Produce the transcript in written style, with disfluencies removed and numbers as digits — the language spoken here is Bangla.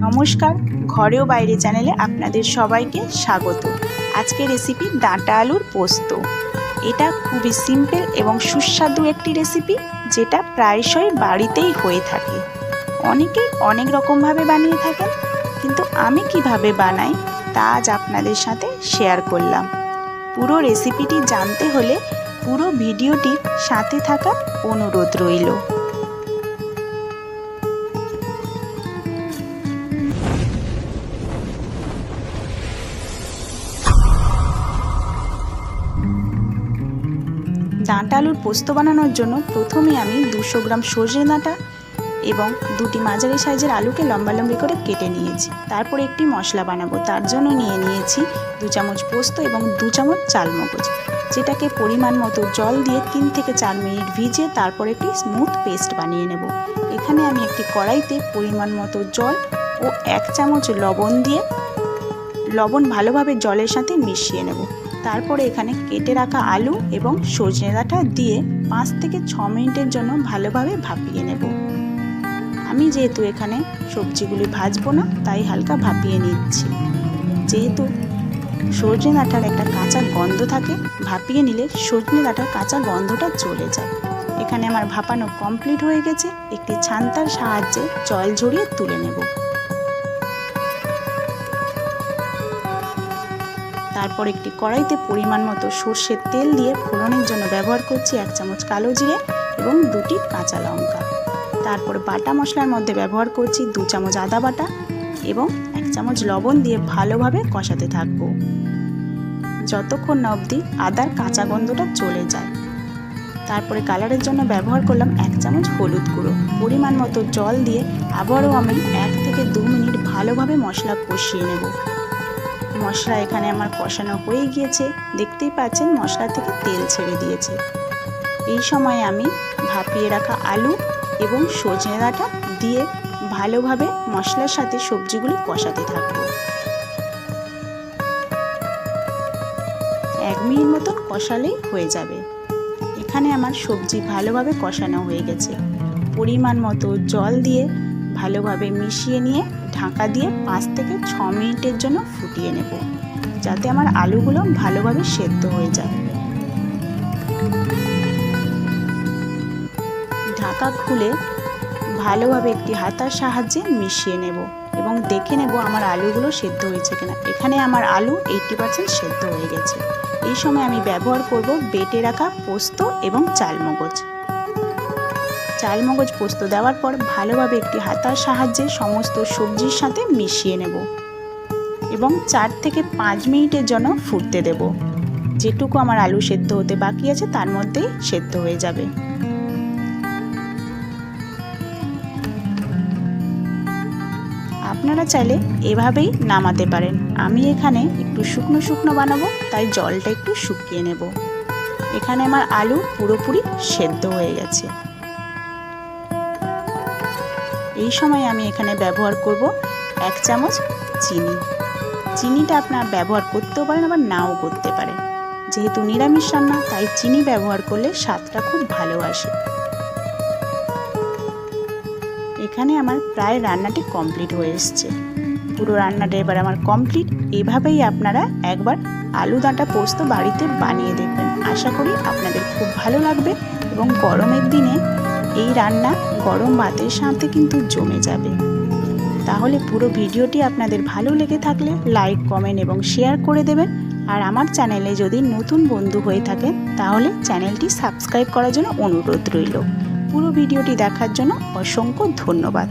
নমস্কার, ঘরে ও বাইরে চ্যানেলে আপনাদের সবাইকে স্বাগত। আজকে রেসিপি ডাঁটা আলুর পোস্ত। এটা খুবই সিম্পল এবং সুস্বাদু একটি রেসিপি, যেটা প্রায়শই বাড়িতেই হয়ে থাকে। অনেকেই অনেক রকমভাবে বানিয়ে থাকেন, কিন্তু আমি কিভাবে বানাই তা আজ আপনাদের সাথে শেয়ার করলাম। পুরো রেসিপিটি জানতে হলে পুরো ভিডিওটির সাথে থাকা অনুরোধ রইল। ডাঁটা আলুর পোস্ত বানানোর জন্য প্রথমে আমি 200 গ্রাম সজনে ডাঁটা এবং 2টি মাঝারি সাইজের আলুকে লম্বা লম্বি করে কেটে নিয়েছি। তারপর একটি মশলা বানাবো, তার জন্য নিয়ে নিয়েছি 2 চামচ পোস্ত এবং 2 চামচ চালমগজ, যেটাকে পরিমাণ মতো জল দিয়ে 3 থেকে 4 মিনিট ভিজিয়ে তারপর একটি স্মুথ পেস্ট বানিয়ে নেব। এখানে আমি একটি কড়াইতে পরিমাণ মতো জল ও 1 চামচ লবণ দিয়ে লবণ ভালোভাবে জলের সাথে মিশিয়ে নেব। তারপরে এখানে কেটে রাখা আলু এবং সজনে ডাঁটা দিয়ে 5 থেকে 6 মিনিটের জন্য ভালোভাবে ভাপিয়ে নেব। আমি যেহেতু এখানে সবজিগুলি ভাজবো না, তাই হালকা ভাপিয়ে নিচ্ছি। যেহেতু সজনে ডাঁটার একটা কাঁচা গন্ধ থাকে, ভাপিয়ে নিলে সজনে ডাঁটার কাঁচা গন্ধটা চলে যায়। এখানে আমার ভাপানো কমপ্লিট হয়ে গেছে। একটি ছান্তার সাহায্যে জল ঝরিয়ে তুলে নেব। তারপর একটি কড়াইতে পরিমাণ মতো সর্ষের তেল দিয়ে ফোড়নের জন্য ব্যবহার করছি 1 চামচ কালো জিরে এবং 2টি কাঁচা লঙ্কা। তারপর বাটা মশলার মধ্যে ব্যবহার করছি 2 চামচ আদা বাটা এবং 1 চামচ লবণ দিয়ে ভালোভাবে কষাতে থাকব, যতক্ষণ না অবধি আদার কাঁচা গন্ধটা চলে যায়। তারপরে কালারের জন্য ব্যবহার করলাম 1 চামচ হলুদ গুঁড়ো। পরিমাণ মতো জল দিয়ে আবারও আমি 1 থেকে 2 মিনিট ভালোভাবে মশলা কষিয়ে নেব। মশলা এখানে আমার কষানো হয়ে গিয়েছে, দেখতেই পাচ্ছেন মশলা থেকে তেল ছেড়ে দিয়েছে। এই সময় আমি ভাপিয়ে রাখা আলু এবং সজনে ডাঁটা দিয়ে ভালোভাবে মশলার সাথে সবজিগুলি কষাতে থাকবো। 1 মিনিট মতন কষালেই হয়ে যাবে। এখানে আমার সবজি ভালোভাবে কষানো হয়ে গেছে। পরিমাণ মতো জল দিয়ে ভালোভাবে মিশিয়ে নিয়ে ঢাকা দিয়ে 5 থেকে 6 মিনিটের জন্য ফুটিয়ে নেব, যাতে আমার আলুগুলো ভালোভাবে সেদ্ধ হয়ে যায়। ঢাকা খুলে ভালোভাবে একটি হাতার সাহায্যে মিশিয়ে নেব এবং দেখে নেব আমার আলুগুলো সেদ্ধ হয়েছে কিনা। এখানে আমার আলু 80% সেদ্ধ হয়ে গেছে। এই সময় আমি ব্যবহার করব বেটে রাখা পোস্ত এবং চালমগজ। চালমগজ পোস্ত দেওয়ার পর ভালোভাবে একটি হাতার সাহায্যে সমস্ত সবজির সাথে মিশিয়ে নেব এবং 4 থেকে 5 মিনিটের জন্য ফুটতে দেব। যেটুকু আমার আলু সেদ্ধ হতে বাকি আছে তার মধ্যেই সেদ্ধ হয়ে যাবে। আপনারা চাইলে এভাবেই নামাতে পারেন। আমি এখানে একটু শুকনো শুকনো বানাবো, তাই জলটা একটু শুকিয়ে নেব। এখানে আমার আলু পুরোপুরি সেদ্ধ হয়ে গেছে। এই সময় আমি এখানে ব্যবহার করব 1 চামচ চিনি। চিনিটা আপনারা ব্যবহার করতেও পারেন, আবার নাও করতে পারেন। যেহেতু নিরামিষ রান্না, তাই চিনি ব্যবহার করলে স্বাদটা খুব ভালো আসে। এখানে আমার প্রায় রান্নাটি কমপ্লিট হয়ে এসছে। পুরো রান্নাটা এবার আমার কমপ্লিট। এভাবেই আপনারা একবার আলু ডাঁটা পোস্ত বাড়িতে বানিয়ে দেখবেন। আশা করি আপনাদের খুব ভালো লাগবে এবং গরমের দিনে এই রান্না গরম ভাতের সাথে কিন্তু জমে যাবে। তাহলে পুরো ভিডিওটি আপনাদের ভালো লেগে থাকলে লাইক, কমেন্ট এবং শেয়ার করে দেবেন। আর আমার চ্যানেলে যদি নতুন বন্ধু হয়ে থাকেন তাহলে চ্যানেলটি সাবস্ক্রাইব করার জন্য অনুরোধ রইল। পুরো ভিডিওটি দেখার জন্য অসংখ্য ধন্যবাদ।